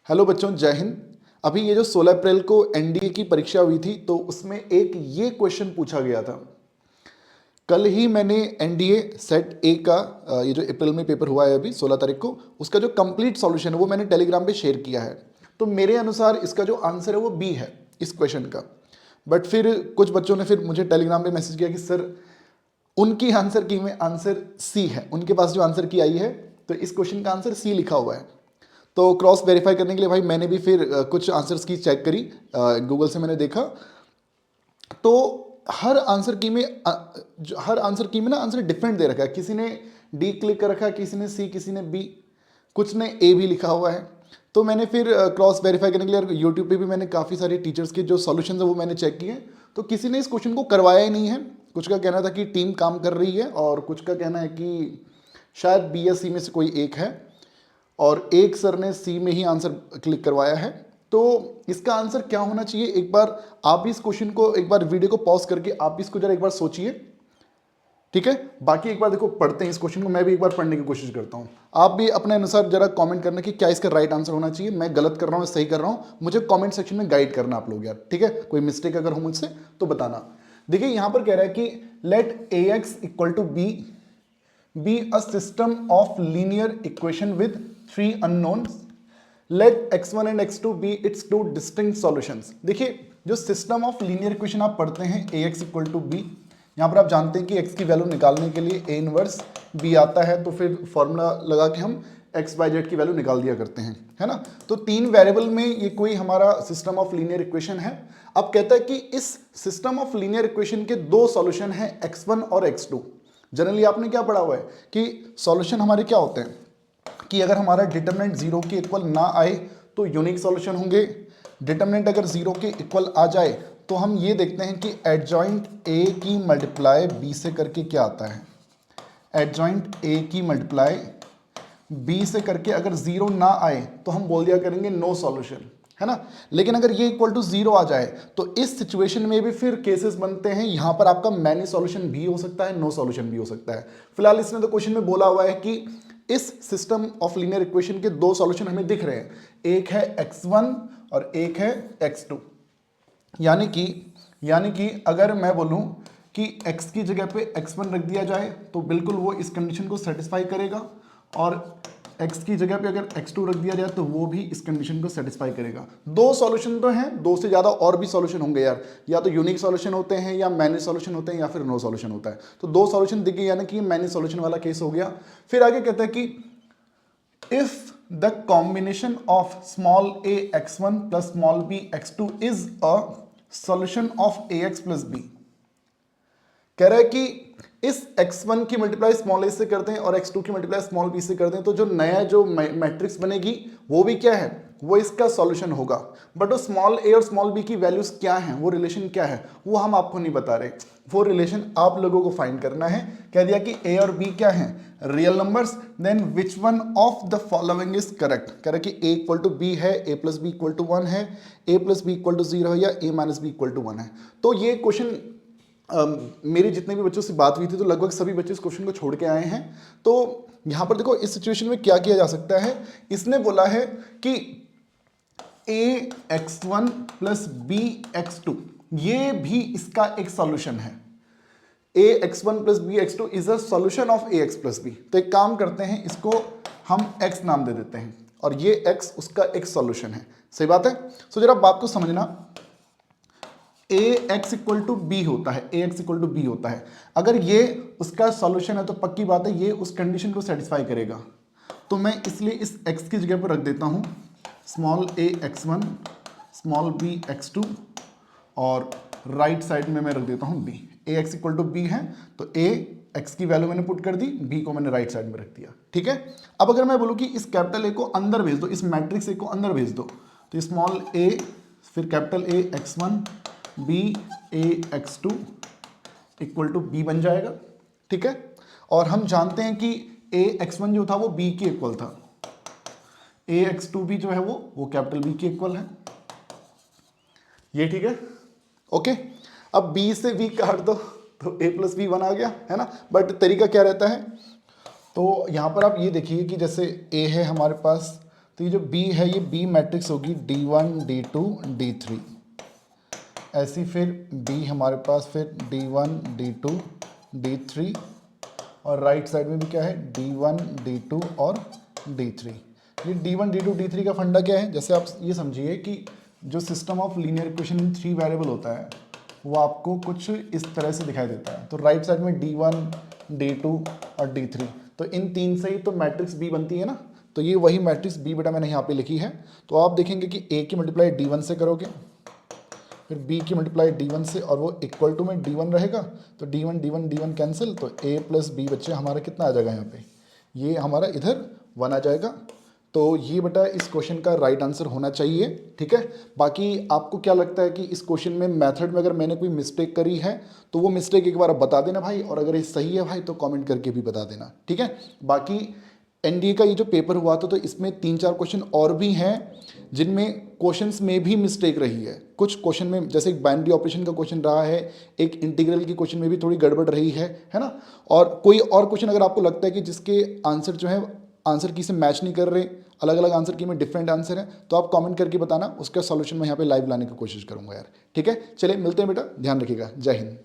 Hello बच्चों, जय हिंद। अभी ये जो 16 अप्रैल को एनडीए की परीक्षा हुई थी तो उसमें एक ये क्वेश्चन पूछा गया था। कल ही मैंने एनडीए सेट ए का ये जो अप्रैल में पेपर हुआ है अभी 16 तारीख को, उसका जो कंप्लीट सॉल्यूशन है वो मैंने टेलीग्राम पे शेयर किया है। तो मेरे अनुसार इसका जो आंसर है वो बी है इस क्वेश्चन का। बट फिर कुछ बच्चों ने फिर मुझे टेलीग्राम पे मैसेज किया कि सर उनकी आंसर की में आंसर सी है, उनके पास जो आंसर की आई है तो इस क्वेश्चन का आंसर सी लिखा हुआ है। तो क्रॉस वेरीफाई करने के लिए भाई मैंने भी फिर कुछ आंसर्स की चेक करी, गूगल से मैंने देखा। तो हर आंसर की में ना आंसर डिफरेंट दे रखा है। किसी ने डी क्लिक कर रखा है, किसी ने सी, किसी ने बी, कुछ ने ए भी लिखा हुआ है। तो मैंने फिर क्रॉस वेरीफाई करने के लिए यूट्यूब पे भी मैंने काफ़ी सारे टीचर्स के जो सॉल्यूशंस है वो मैंने चेक किए। तो किसी ने इस क्वेश्चन को करवाया ही नहीं है। कुछ का कहना था कि टीम काम कर रही है और कुछ का कहना है कि शायद बी या सी में से कोई एक है, और एक सर ने सी में ही आंसर क्लिक करवाया है। तो इसका आंसर क्या होना चाहिए, एक बार आप भी इस क्वेश्चन को एक बार वीडियो को पॉज करके आप भी इसको जरा एक बार सोचिए, ठीक है। बाकी एक बार देखो पढ़ते हैं इस क्वेश्चन को, मैं भी एक बार पढ़ने की कोशिश करता हूँ। आप भी अपने अनुसार जरा कमेंट करना कि क्या इसका राइट आंसर होना चाहिए, मैं गलत कर रहा हूँ सही कर रहा हूँ, मुझे कमेंट सेक्शन में गाइड करना आप लोग यार, ठीक है। कोई मिस्टेक अगर हो मुझसे तो बताना। देखिए यहाँ पर कह रहा है कि let a x equal to b be a system of linear equation with three unknowns. Let x1 and x2 be its two distinct solutions. देखिए जो सिस्टम ऑफ लीनियर इक्वेशन आप पढ़ते हैं ax इक्वल टू बी, यहाँ पर आप जानते हैं कि x की वैल्यू निकालने के लिए a इनवर्स b आता है, तो फिर फॉर्मूला लगा के हम x बाई जेड की वैल्यू निकाल दिया करते हैं, है ना। तो तीन वेरिएबल में ये कोई हमारा सिस्टम ऑफ लीनियर इक्वेशन है। अब कहता है कि इस सिस्टम ऑफ लीनियर इक्वेशन के दो सॉल्यूशन हैं x1 और x2। जनरली आपने क्या पढ़ा हुआ है कि सॉल्यूशन हमारे क्या होते हैं कि अगर हमारा डिटरमिनेंट जीरो के इक्वल ना आए तो यूनिक सॉल्यूशन होंगे। डिटरमिनेंट अगर जीरो के इक्वल आ जाए तो हम ये देखते हैं कि एडजॉइंट ए की मल्टीप्लाई बी से करके क्या आता है। एडजॉइंट ए की मल्टीप्लाई बी से करके अगर जीरो ना आए तो हम बोल दिया करेंगे नो सॉल्यूशन, है ना। लेकिन अगर ये इक्वल टू जीरो आ जाए तो इस सिचुएशन में भी फिर केसेस बनते हैं, यहां पर आपका मैनी सॉल्यूशन भी हो सकता है, नो सॉल्यूशन भी हो सकता है। फिलहाल इसने तो क्वेश्चन में बोला हुआ है कि इस सिस्टम ऑफ लीनियर इक्वेशन के दो सॉल्यूशन हमें दिख रहे हैं, एक है x1 और एक है x2। यानी कि अगर मैं बोलूं कि x की जगह पे x1 रख दिया जाए तो बिल्कुल वो इस कंडीशन को सेटिस्फाई करेगा, और x की जगह पे अगर x2 रख दिया जाए तो वो भी इस कंडीशन को सेटिस्फाई करेगा। दो सॉल्यूशन तो हैं, दो से ज़्यादा और भी सॉल्यूशन होंगे यार, या तो यूनिक सॉल्यूशन होते हैं या मैनी सॉल्यूशन होते हैं या फिर नो सॉल्यूशन होता है। तो दो सॉल्यूशन दिख गए, यानी कि मैनी सॉल्यूशन वाला केस हो गया। फिर आगे कहता है कि if the combination of small a x1 plus small b x2 is a solution of ax plus b। कह रहा है कि इस x1 की मल्टीप्लाई स्मॉल a से करते हैं और x2 की मल्टीप्लाई स्मॉल b से करते हैं तो जो नया जो मैट्रिक्स बनेगी वो भी क्या है, वो इसका सॉल्यूशन होगा। बट वो स्मॉल a और स्मॉल b की वैल्यूज क्या हैं, वो रिलेशन क्या है, वो हम आपको नहीं बता रहे, वो रिलेशन आप लोगों को फाइंड करना है। कह दिया कि a और b क्या है, real numbers, then which one of the following is correct. कह रहा है कि a इक्वल टू b है, a plus b equal to 1 है, a plus b equal to 0 है, या a minus b equal to 1 है। तो ये क्वेश्चन मेरी जितने भी बच्चों से बात हुई थी तो लगभग सभी बच्चे इस क्वेश्चन को छोड़ के आए हैं। तो यहां पर देखो इस सिचुएशन में क्या किया जा सकता है, इसने बोला है कि a x1 plus b x2 ये भी इसका एक सॉल्यूशन है। a x1 plus b x2 is a solution of a x plus b। तो एक काम करते हैं, इसको हम x नाम दे देते हैं और ये x उसका एक सॉल्यूशन है। सही बात है। सो जरा बात को समझना, ए एक्स इक्वल टू बी होता है, ए एक्स इक्वल टू बी होता है। अगर ये उसका सॉल्यूशन है तो पक्की बात है ये उस कंडीशन को सेटिस्फाई करेगा। तो मैं इसलिए इस x की जगह पर रख देता हूं small a x1 small b x2 और राइट साइड में मैं रख देता हूं b। A x equal to b है तो a x की वैल्यू मैंने पुट कर दी, b को मैंने राइट साइड में रख दिया, ठीक है। अब अगर मैं बोलूं कि इस कैपिटल a को अंदर भेज दो, इस मैट्रिक्स a को अंदर भेज दो, तो स्मॉल a फिर capital A x1 b a x2 equal to b बन जाएगा, ठीक है। और हम जानते हैं कि a x1 जो था वो b के इक्वल था, a x2 भी जो है वो कैपिटल B के इक्वल है, ये ठीक है, ओके। अब b से b काट दो तो a प्लस बी 1 आ गया, है ना। बट तरीका क्या रहता है, तो यहां पर आप ये देखिए कि जैसे a है हमारे पास तो ये जो बी है ये बी मैट्रिक्स होगी D1 D2 D3। ऐसी फिर बी हमारे पास फिर D1 D2 D3 और राइट साइड में भी क्या है D1 D2 और D3। ये D1 D2 D3 का फंडा क्या है, जैसे आप ये समझिए कि जो system of linear equation in 3 variable होता है वो आपको कुछ इस तरह से दिखाई देता है। तो राइट साइड में D1 D2 और D3, तो इन 3 से ही तो मैट्रिक्स B बनती है ना। तो ये वही मैट्रिक्स B बेटा मैंने यहाँ पे लिखी है। तो आप देखेंगे कि A की मल्टीप्लाई D1 से करोगे, फिर B की मल्टीप्लाई D1 से, और वो इक्वल टू में D1 रहेगा, तो D1 D1 D1 कैंसिल, तो A प्लस B बच्चे हमारा कितना आ जाएगा यहाँ पे, ये हमारा इधर 1 आ जाएगा। तो ये बेटा इस क्वेश्चन का राइट आंसर होना चाहिए, ठीक है। बाकी आपको क्या लगता है कि इस क्वेश्चन में मेथड में अगर मैंने कोई मिस्टेक करी है तो वो मिस्टेक एक बार बता देना भाई, और अगर ये सही है भाई तो कमेंट करके भी बता देना, ठीक है। बाकी एनडीए का ये जो पेपर हुआ था तो इसमें 3-4 क्वेश्चन और भी हैं जिनमें क्वेश्चंस में भी मिस्टेक रही है। कुछ क्वेश्चन में जैसे एक बाइनरी ऑपरेशन का क्वेश्चन रहा है, एक इंटीग्रल की क्वेश्चन में भी थोड़ी गड़बड़ रही है ना। और कोई और क्वेश्चन अगर आपको लगता है कि जिसके आंसर जो है आंसर की से मैच नहीं कर रहे, अलग अलग आंसर की में डिफरेंट आंसर है, तो आप कमेंट करके बताना, उसका सॉल्यूशन मैं यहाँ पे लाइव लाने की कोशिश करूँगा यार, ठीक है। चलिए मिलते हैं बेटा, ध्यान रखिएगा, जय हिंद।